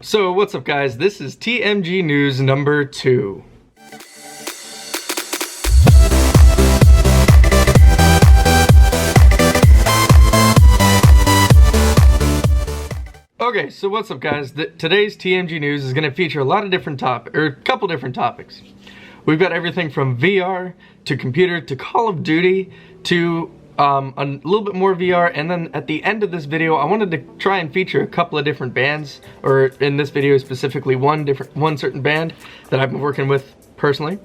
So what's up guys, this is TMG News number 2. Okay, so what's up guys, today's TMG News is going to feature a couple different topics. We've got everything from VR to computer to Call of Duty to a little bit more VR, and then at the end of this video I wanted to try and feature a couple of different bands, or in this video specifically one certain band that I've been working with personally.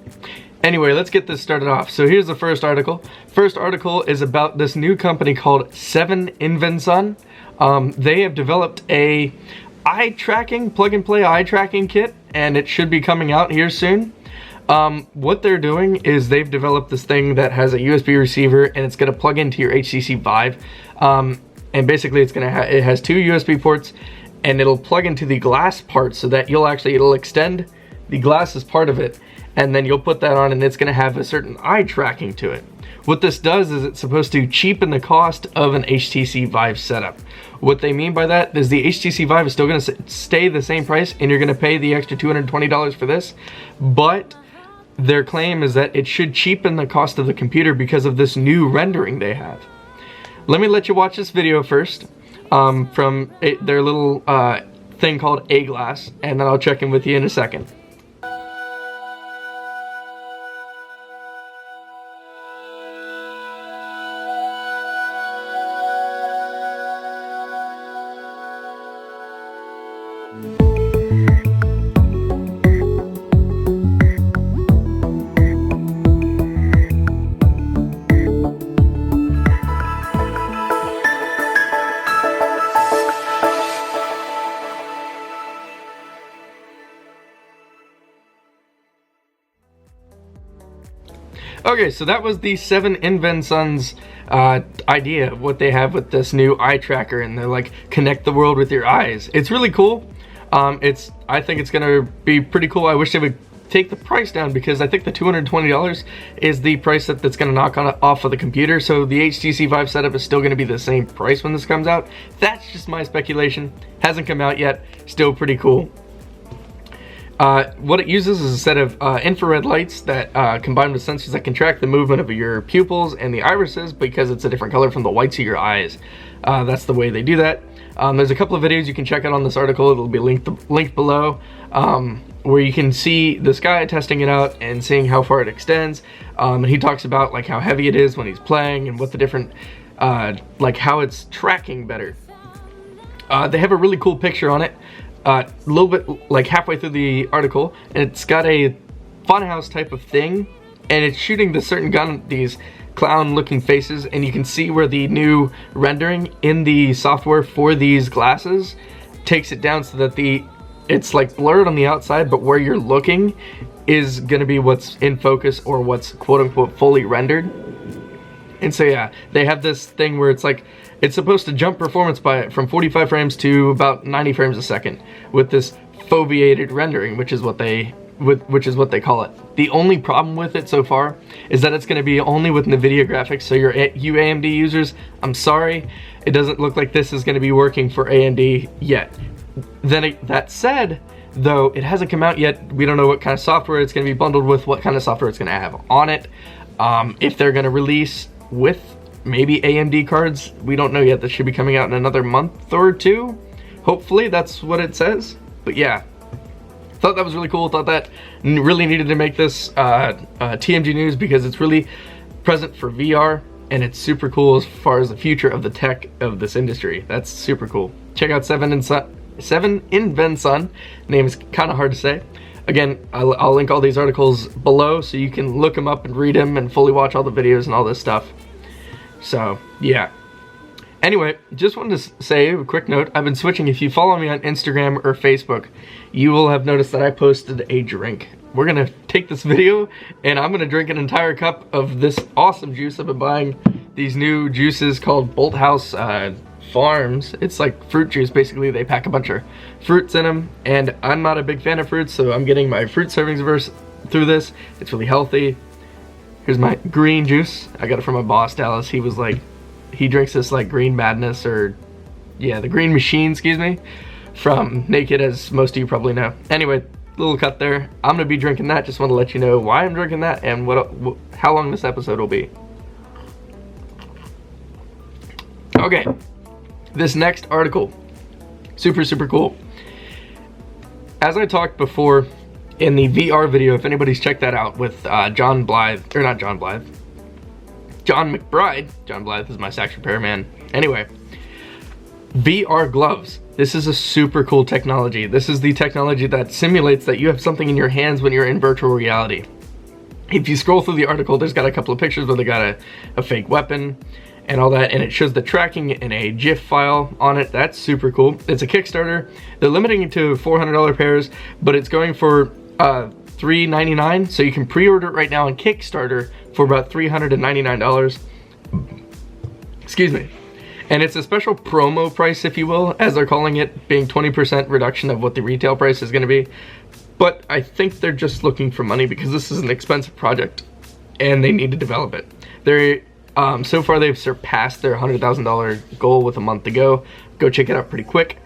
Anyway, let's get this started off. So here's the first article. First article is about this new company called Zen Marino. They have developed a eye tracking, plug and play eye tracking kit, and it should be coming out here soon. What they're doing is they've developed this thing that has a USB receiver and it's going to plug into your HTC Vive. And basically it has 2 USB ports and it'll plug into the glass part so that it'll extend the glass as part of it, and then you'll put that on and it's going to have a certain eye tracking to it. What this does is it's supposed to cheapen the cost of an HTC Vive setup. What they mean by that is the HTC Vive is still going to stay the same price and you're going to pay the extra $220 for this, but their claim is that it should cheapen the cost of the computer because of this new rendering they have. Let me let you watch this video first from their little thing called A-Glass, and then I'll check in with you in a second. Okay, so that was the Zen Marino's idea of what they have with this new eye tracker, and they're like, connect the world with your eyes. It's really cool. I think it's gonna be pretty cool. I wish they would take the price down because I think the $220 is the price that's gonna knock off of the computer. So the HTC Vive setup is still gonna be the same price when this comes out. That's just my speculation. Hasn't come out yet. Still pretty cool. What it uses is a set of infrared lights that combined with sensors that can track the movement of your pupils and the irises because it's a different color from the whites of your eyes. That's the way they do that. There's a couple of videos you can check out on this article. It'll be linked below, where you can see this guy testing it out and seeing how far it extends. And he talks about like how heavy it is when he's playing and what the different, like how it's tracking better. They have a really cool picture on it. A little bit like halfway through the article, and it's got a funhouse type of thing, and it's shooting this certain gun, these clown looking faces, and you can see where the new rendering in the software for these glasses takes it down so that it's like blurred on the outside, but where you're looking is gonna be what's in focus or what's quote unquote fully rendered. And so yeah, they have this thing where it's like it's supposed to jump performance from 45 frames to about 90 frames a second with this foveated rendering, which is what they call it. The only problem with it so far is that it's going to be only with NVIDIA graphics. So you AMD users, I'm sorry, it doesn't look like this is going to be working for AMD yet. That said, though, it hasn't come out yet. We don't know what kind of software it's going to be bundled with, what kind of software it's going to have on it. If they're going to release with maybe AMD cards, we don't know yet. This should be coming out in another month or 2. Hopefully, that's what it says. But yeah, thought that was really cool. Thought that really needed to make this TMG news because it's really present for VR and it's super cool as far as the future of the tech of this industry. That's super cool. Check out Zen Marino. Name is kind of hard to say. Again, I'll link all these articles below so you can look them up and read them and fully watch all the videos and all this stuff. So, yeah. Anyway, just wanted to say a quick note. I've been switching. If you follow me on Instagram or Facebook, you will have noticed that I posted a drink. We're going to take this video and I'm going to drink an entire cup of this awesome juice. I've been buying these new juices called Bolt House Farms. It's like fruit juice. Basically, they pack a bunch of fruits in them. And I'm not a big fan of fruits, so I'm getting my fruit servings through this. It's really healthy. Here's my green juice. I got it from my boss, Dallas. He was like, he drinks this like Green Madness, or yeah, the Green Machine, excuse me. from Naked, as most of you probably know. Anyway, little cut there. I'm gonna be drinking that. Just want to let you know why I'm drinking that and how long this episode will be. Okay, this next article, super cool. As I talked before in the VR video, if anybody's checked that out with John McBride. John Blythe is my sax repairman. Anyway, VR gloves. This is a super cool technology. This is the technology that simulates that you have something in your hands when you're in virtual reality. If you scroll through the article, there's got a couple of pictures where they got a fake weapon and all that, and it shows the tracking in a GIF file on it. That's super cool. It's a Kickstarter. They're limiting it to $400 pairs, but it's going for $399, so you can pre-order it right now on Kickstarter for about $399. Excuse me. And it's a special promo price, if you will, as they're calling it, being 20% reduction of what the retail price is going to be. But I think they're just looking for money because this is an expensive project and they need to develop it. They're so far they've surpassed their $100,000 goal with a month to go. Go check it out pretty quick.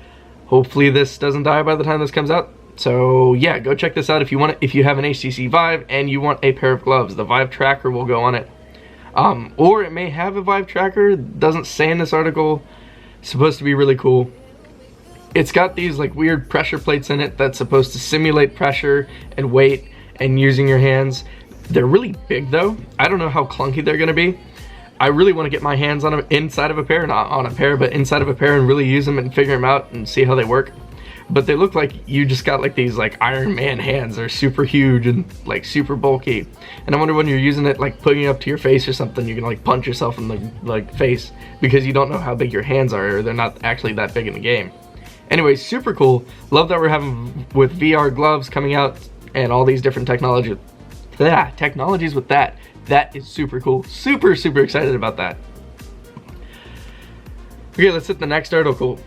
Hopefully this doesn't die by the time this comes out. So yeah, go check this out if you want it. If you have an HTC Vive and you want a pair of gloves, the Vive Tracker will go on it. Or it may have a Vive Tracker. It doesn't say in this article. It's supposed to be really cool. It's got these like weird pressure plates in it that's supposed to simulate pressure and weight and using your hands. They're really big though. I don't know how clunky they're gonna be. I really want to get my hands on them inside of a pair, not on a pair, but inside of a pair, and really use them and figure them out and see how they work. But they look like you just got like these like Iron Man hands. They're super huge and like super bulky. And I wonder when you're using it, like putting it up to your face or something, you can like punch yourself in the like face because you don't know how big your hands are, or they're not actually that big in the game. Anyway, super cool. Love that we're having with VR gloves coming out and all these different technologies with that. That is super cool. Super excited about that. Okay, let's hit the next article.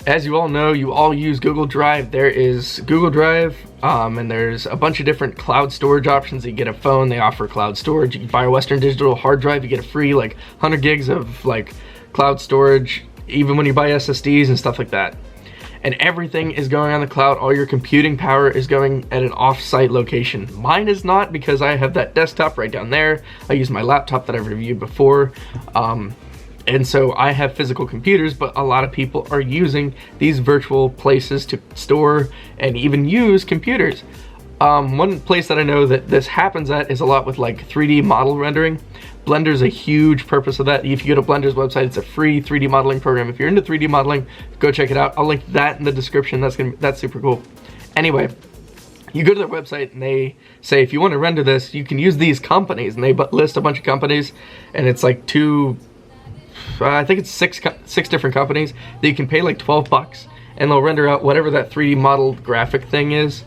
As you all know, you all use Google Drive. There is Google Drive, and there's a bunch of different cloud storage options. You get a phone, they offer cloud storage. You can buy a Western Digital hard drive, you get a free like 100 gigs of like cloud storage, even when you buy SSDs and stuff like that. And everything is going on the cloud. All your computing power is going at an off-site location. Mine is not, because I have that desktop right down there. I use my laptop that I've reviewed before. And so I have physical computers, but a lot of people are using these virtual places to store and even use computers. One place that I know that this happens at is a lot with like 3D model rendering. Blender's a huge purpose of that. If you go to Blender's website, it's a free 3D modeling program. If you're into 3D modeling, go check it out. I'll link that in the description. That's super cool. Anyway, you go to their website and they say if you want to render this, you can use these companies, and they list a bunch of companies, and it's like I think it's six different companies that you can pay like $12, and they'll render out whatever that 3D modeled graphic thing is.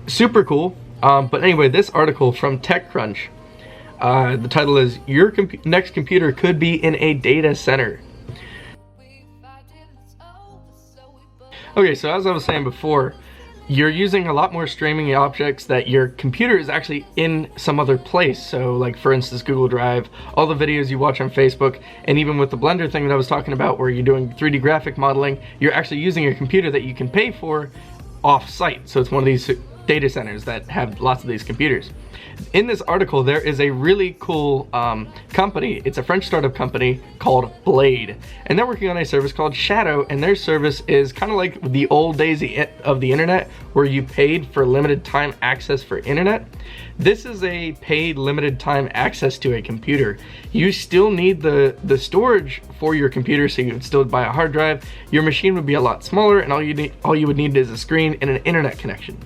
Super cool. But anyway, this article from TechCrunch, the title is "Your Next Computer Could Be in a Data Center." Okay, so as I was saying before, you're using a lot more streaming objects that your computer is actually in some other place. So like for instance, Google Drive, all the videos you watch on Facebook, and even with the Blender thing that I was talking about where you're doing 3D graphic modeling, you're actually using a computer that you can pay for off-site. So it's one of these data centers that have lots of these computers. In this article, there is a really cool company. It's a French startup company called Blade, and they're working on a service called Shadow, and their service is kind of like the old days of the internet, where you paid for limited time access for internet. This is a paid limited time access to a computer. You still need the storage for your computer, so you would still buy a hard drive. Your machine would be a lot smaller, and all you would need is a screen and an internet connection.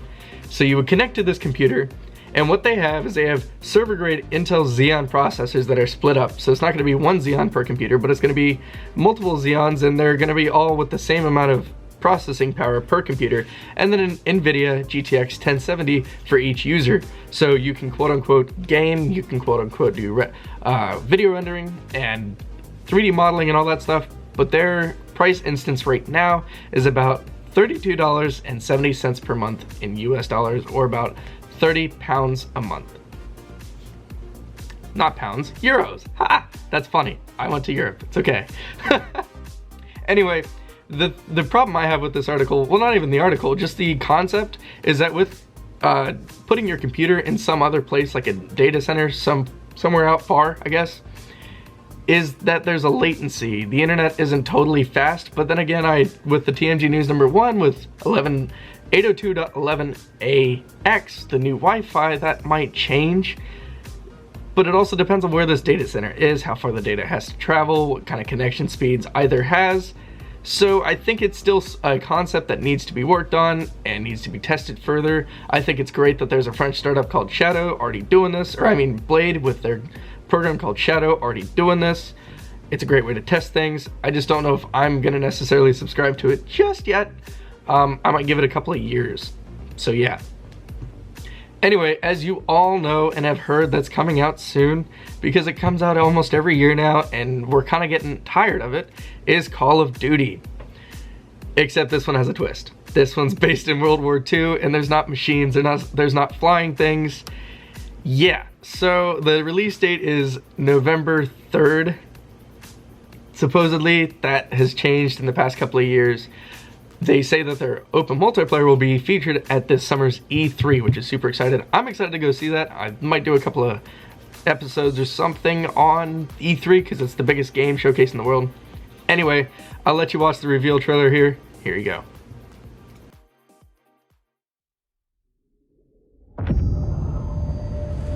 So you would connect to this computer, and what they have is they have server grade Intel Xeon processors that are split up. So it's not going to be one Xeon per computer, but it's going to be multiple Xeons, and they're going to be all with the same amount of processing power per computer, and then an NVIDIA GTX 1070 for each user. So you can quote unquote game, you can quote unquote do video rendering and 3D modeling and all that stuff, but their price instance right now is about $32.70 per month in US dollars, or about 30 pounds a month. Not pounds, euros. Ha! That's funny. I went to Europe. It's okay. Anyway, the problem I have with this article, well, not even the article, just the concept, is that with putting your computer in some other place, like a data center, somewhere out far, I guess, is that there's a latency. The internet isn't totally fast, but then again, with the TMG news number 1 with 802.11ax, the new Wi-Fi, that might change. But it also depends on where this data center is, how far the data has to travel, what kind of connection speeds either has. So I think it's still a concept that needs to be worked on and needs to be tested further. I think it's great that there's a French startup called Shadow already doing this, or I mean Blade with their program called Shadow already doing this. It's a great way to test things. I just don't know if I'm gonna necessarily subscribe to it just yet. I might give it a couple of years. So yeah. Anyway, as you all know and have heard, that's coming out soon, because it comes out almost every year now and we're kind of getting tired of it, is Call of Duty. Except this one has a twist. This one's based in World War II and there's not machines, there's not flying things. Yeah, so the release date is November 3rd. Supposedly that has changed in the past couple of years. They say that their open multiplayer will be featured at this summer's E3, which is super excited. I'm excited to go see that. I might do a couple of episodes or something on E3 because it's the biggest game showcase in the world. Anyway, I'll let you watch the reveal trailer here. Here you go.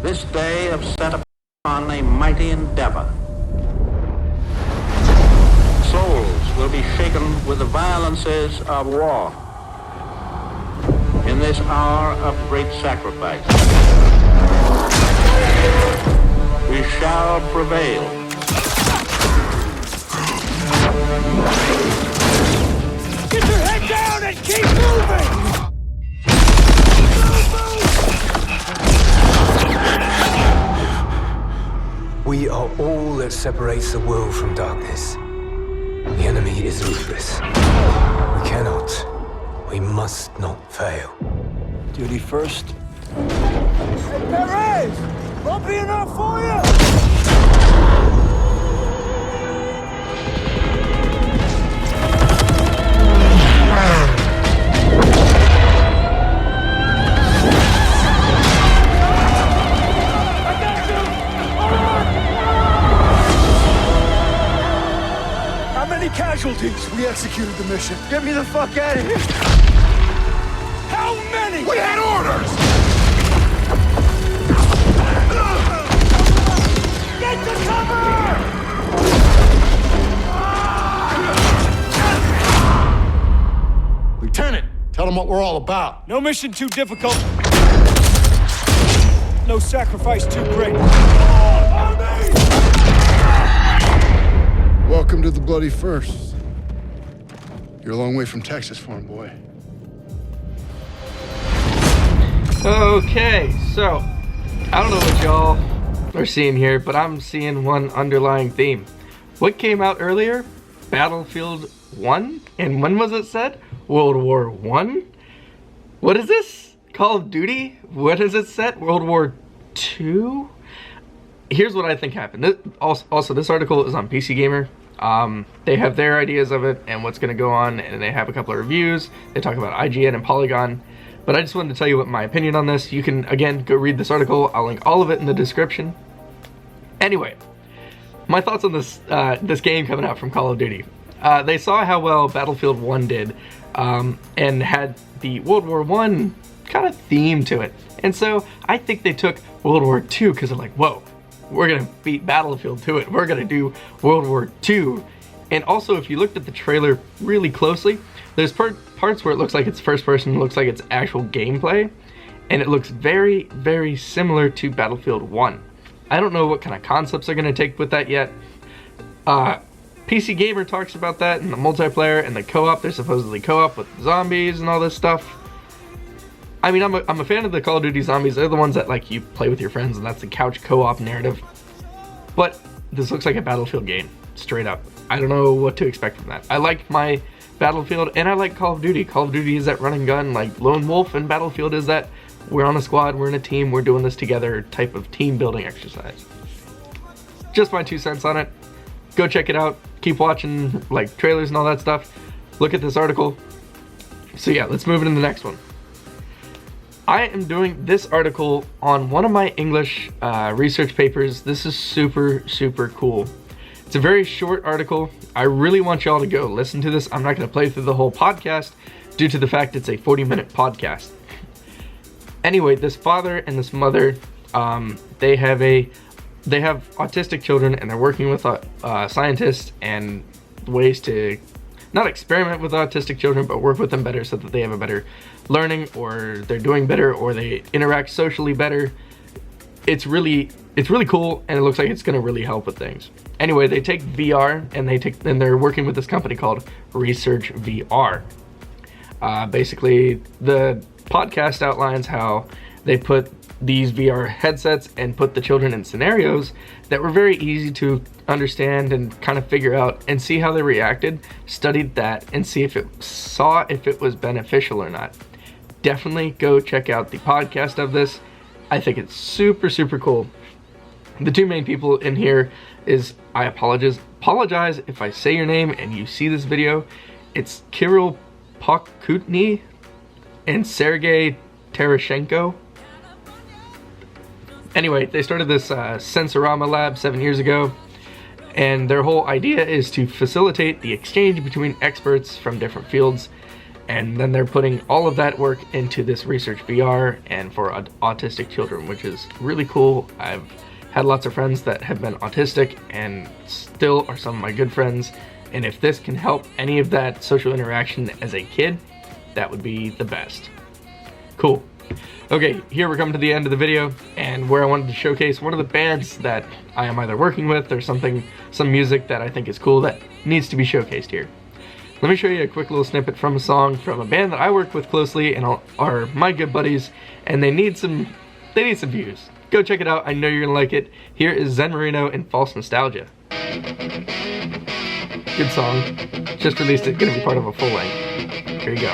This day have set upon a mighty endeavor. Souls will be shaken with the violences of war. In this hour of great sacrifice, we shall prevail. Get your head down and keep moving! We are all that separates the world from darkness. The enemy is ruthless. We cannot, we must not fail. Duty first. Hey, Perez! Won't be enough for you! Casualties. We executed the mission. Get me the fuck out of here. How many? We had orders! Get to cover! Lieutenant, tell them what we're all about. No mission too difficult. No sacrifice too great. Welcome to the bloody first. You're a long way from Texas, farm boy. Okay, so I don't know what y'all are seeing here, but I'm seeing one underlying theme. What came out earlier? Battlefield 1? And when was it set? World War 1? What is this? Call of Duty? What is it set? World War 2? Here's what I think happened. Also, this article is on PC Gamer. They have their ideas of it and what's going to go on, and they have a couple of reviews. They talk about IGN and Polygon. But I just wanted to tell you what my opinion on this. You can, again, go read this article. I'll link all of it in the description. Anyway, my thoughts on this this game coming out from Call of Duty. They saw how well Battlefield 1 did, and had the World War 1 kind of theme to it. And so I think they took World War 2 because they're like, whoa, we're going to beat Battlefield to it. We're going to do World War 2. And also, if you looked at the trailer really closely, there's parts where it looks like it's first person, it looks like it's actual gameplay, and it looks very, very similar to Battlefield 1. I don't know what kind of concepts they're going to take with that yet. PC Gamer talks about that in the multiplayer and the co-op. They're supposedly co-op with zombies and all this stuff. I mean, I'm a fan of the Call of Duty zombies. They're the ones that like you play with your friends, and that's the couch co-op narrative. But this looks like a Battlefield game, straight up. I don't know what to expect from that. I like my Battlefield, and I like Call of Duty. Call of Duty is that run and gun, like Lone Wolf, and Battlefield is that we're on a squad, we're in a team, we're doing this together type of team building exercise. Just my 2 cents on it. Go check it out. Keep watching like trailers and all that stuff. look at this article. So yeah, let's move into the next one. I am doing this article on one of my English research papers. This is super, super cool. It's a very short article. I really want y'all to go listen to this. I'm not going to play through the whole podcast due to the fact it's a 40-minute podcast. Anyway, this father and this mother, they have autistic children, and they're working with scientists and ways to not experiment with autistic children, but work with them better so that they have a better learning, or they're doing better, or they interact socially better. It's really cool, and it looks like it's going to really help with things. Anyway, they take VR and they're working with this company called Research VR. Basically, the podcast outlines how they put these VR headsets and put the children in scenarios that were very easy to understand and kind of figure out and see how they reacted, studied that, and see if it was beneficial or not. Definitely go check out the podcast of this. I think it's super, super cool. The two main people in here is, I apologize if I say your name and you see this video. It's Kirill Pokutny and Sergey Terashenko. Anyway, they started this Sensorama lab 7 years ago, and their whole idea is to facilitate the exchange between experts from different fields, and then they're putting all of that work into this Research VR and for autistic children, which is really cool. I've had lots of friends that have been autistic and still are some of my good friends, and if this can help any of that social interaction as a kid, that would be the best. Cool. Okay, here we're coming to the end of the video, and where I wanted to showcase one of the bands that I am either working with or some music that I think is cool that needs to be showcased here. Let me show you a quick little snippet from a song from a band that I work with closely and are my good buddies, and they need some views. Go check it out. I know you're gonna like it. Here is Zen Marino and False Nostalgia. Good song. Just released it, gonna be part of a full length. Here you go.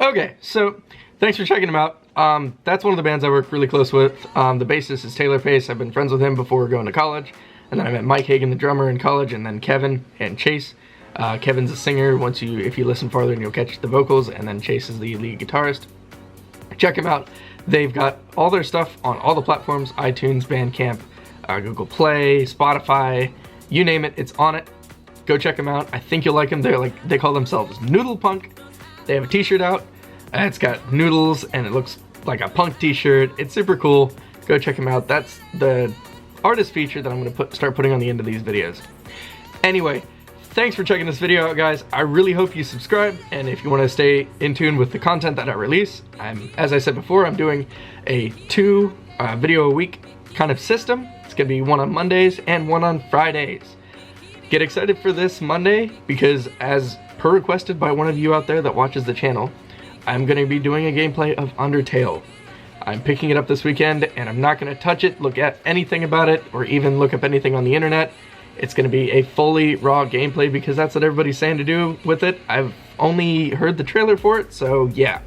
Okay, so thanks for checking them out. That's one of the bands I work really close with. The bassist is Taylor Pace. I've been friends with him before going to college. And then I met Mike Hagan, the drummer, in college, and then Kevin and Chase. Kevin's a singer. If you listen farther, you'll catch the vocals, and then Chase is the lead guitarist. Check them out. They've got all their stuff on all the platforms: iTunes, Bandcamp, Google Play, Spotify, you name it, it's on it. Go check them out. I think you'll like them. They call themselves Noodle Punk. They have a t-shirt out. It's got noodles and it looks like a punk t-shirt. It's super cool. Go check them out. That's the artist feature that I'm going to start putting on the end of these videos. Anyway, thanks for checking this video out, guys. I really hope you subscribe, and if you want to stay in tune with the content that I release, as I said before, I'm doing a 2 video a week kind of system. It's going to be one on Mondays and one on Fridays. Get excited for this Monday, because as per requested by one of you out there that watches the channel, I'm going to be doing a gameplay of Undertale. I'm picking it up this weekend, and I'm not going to touch it, look at anything about it, or even look up anything on the internet. It's going to be a fully raw gameplay because that's what everybody's saying to do with it. I've only heard the trailer for it, so yeah.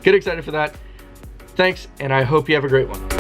Get excited for that. Thanks, and I hope you have a great one.